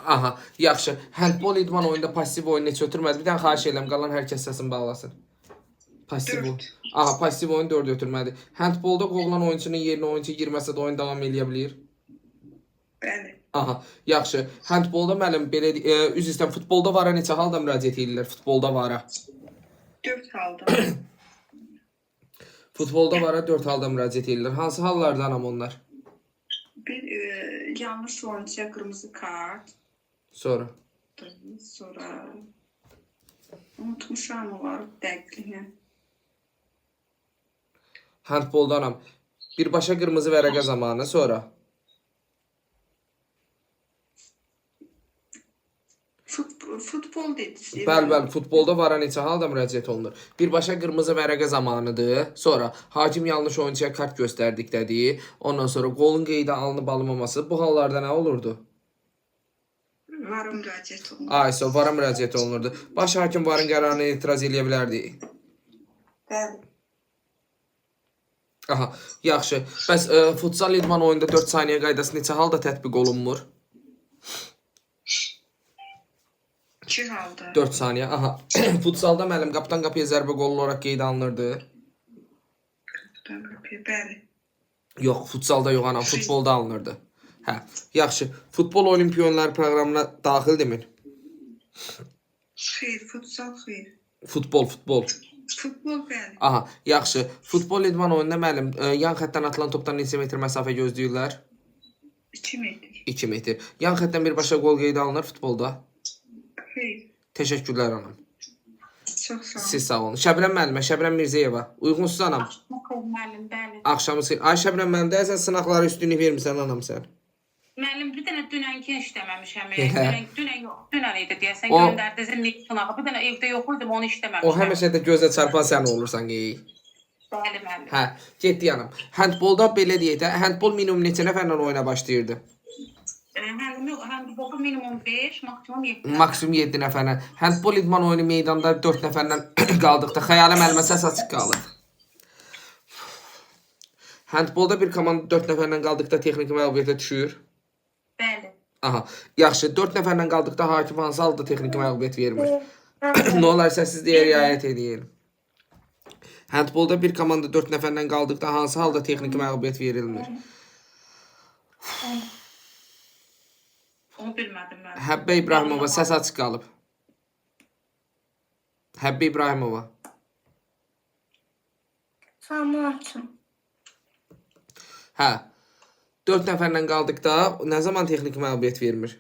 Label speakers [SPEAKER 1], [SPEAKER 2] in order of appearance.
[SPEAKER 1] Aha, yaxşı. Handbol idman oyunda pasiv oyun neçə ötürmədi? Bir dənə xahiş edirəm, qalan hər kəs səsini bağlasın. Pasiv oyun.
[SPEAKER 2] 4.
[SPEAKER 1] Aha, pasiv oyun 4 ötürmədi. Handbolda qovulan oyunçunun yerinə oyunçu girməsə də oyun davam edə bilər.
[SPEAKER 2] Bəli.
[SPEAKER 1] Aha, yaxşı. Handbolda müəllim belə üz istəyirəm, futbolda vara neçə halda müraciət edirlər? Futbolda vara.
[SPEAKER 2] 4 halda.
[SPEAKER 1] Futbolda vara 4 halda müraciət edirlər. Hansı hallardan am onlar?
[SPEAKER 2] Bir yanlış oyuncuya qırmızı kart.
[SPEAKER 1] Sonra.
[SPEAKER 2] Sonra unutmuşam var dəqiqliyi.
[SPEAKER 1] Handboldanam. Birbaşa qırmızı vərəqə zamanı, sonra.
[SPEAKER 2] Futbol dediniz.
[SPEAKER 1] Bəli, futbolda vara neçə halda müraciət olunur? Birbaşa qırmızı vərəqə zamanıdır. Sonra hakim yanlış oyuncuya kart göstərdik dediyi, ondan sonra qolun qeydə alınıb alınmaması. Bu hallarda nə olurdu?
[SPEAKER 2] Vara müraciət olunur.
[SPEAKER 1] Ayso, vara müraciət olunurdu. Baş hakim varın qərarına etiraz edə bilərdi.
[SPEAKER 2] Bəli.
[SPEAKER 1] Aha, yaxşı. Bəs futsal idman oyunda 4 saniyə qaydası neçə halda tətbiq olunmur?
[SPEAKER 2] 2 halda.
[SPEAKER 1] 4 saniyə. Aha. Futsalda müəllim qapıdan qapıya zərbə qol olaraq qeydə alınırdı.
[SPEAKER 2] Bəli.
[SPEAKER 1] Yox, futsalda yox anam, futbolda alınırdı. Hə, yaxşı. Futbol olimpiya oyunları proqramına daxildirmi?
[SPEAKER 2] Xeyr, futsal xeyr.
[SPEAKER 1] Futbol.
[SPEAKER 2] Futbol bəli.
[SPEAKER 1] Aha, yaxşı. Futbol idman oyununda müəllim yan xəttdən atılan topdan neçə metr məsafə gözləyirlər?
[SPEAKER 2] 2 metr.
[SPEAKER 1] 2 metr. Yan xəttdən birbaşa qol qeydə alınır futbolda?
[SPEAKER 2] Xeyr.
[SPEAKER 1] Təşəkkürlər anam.
[SPEAKER 2] Çox sağ olun.
[SPEAKER 1] Siz sağ olun. Şəbnəm müəllimə, Şəbnəm Mirzəyeva. Uyğunsuz anam.
[SPEAKER 3] Müəllim, bəli.
[SPEAKER 1] Axşamı xeyir. Ay Şəbnəm müəllim, deyəsən sınaqlara üstünlük vermirsən anam sən.
[SPEAKER 3] Müəllim, bir dənə dünənki işləməmişəm. Dünən yox, dünən idi deyəsən
[SPEAKER 1] O-
[SPEAKER 3] göndərdiniz ilk sınağı. Bir dənə evdə yox idim, onu işləməmişəm.
[SPEAKER 1] O həmişə də gözə çarpan sən olursan qey.
[SPEAKER 3] Bəli, müəllim.
[SPEAKER 1] Hə, getdi yanım. Handbolda belə deyək də, handbol minimum neçə nəfərlə oyuna başlayırdı?
[SPEAKER 3] Handbol minimum 5, maksimum 7.
[SPEAKER 1] Maksimum 7 nəfərlə. Handbol idman oyunu meydanda 4 nəfərlə qaldıqda xəyalım əlimə səs açıq qalır. Handbolda bir komanda 4 nəfərlə qaldıqda texniki məğlubiyyətə düşür.
[SPEAKER 3] Bəli.
[SPEAKER 1] Aha, yaxşı. 4 nəfərlə qaldıqda hakim hansı halda texniki məğlubiyyət vermir? Nə olarsa siz deyə riayət edin. Handbolda bir komanda 4 nəfərlə qaldıqda hansı halda texniki məğlubiyyət verilmir?
[SPEAKER 3] Onu bilmədim mən.
[SPEAKER 1] Həbbə İbrahimova səs açıq qalıb. Həbbə İbrahimova.
[SPEAKER 2] Sağ açın.
[SPEAKER 1] Hə. 4 nəfərlə qaldıqda nə zaman texniki məğlubiyyət vermir?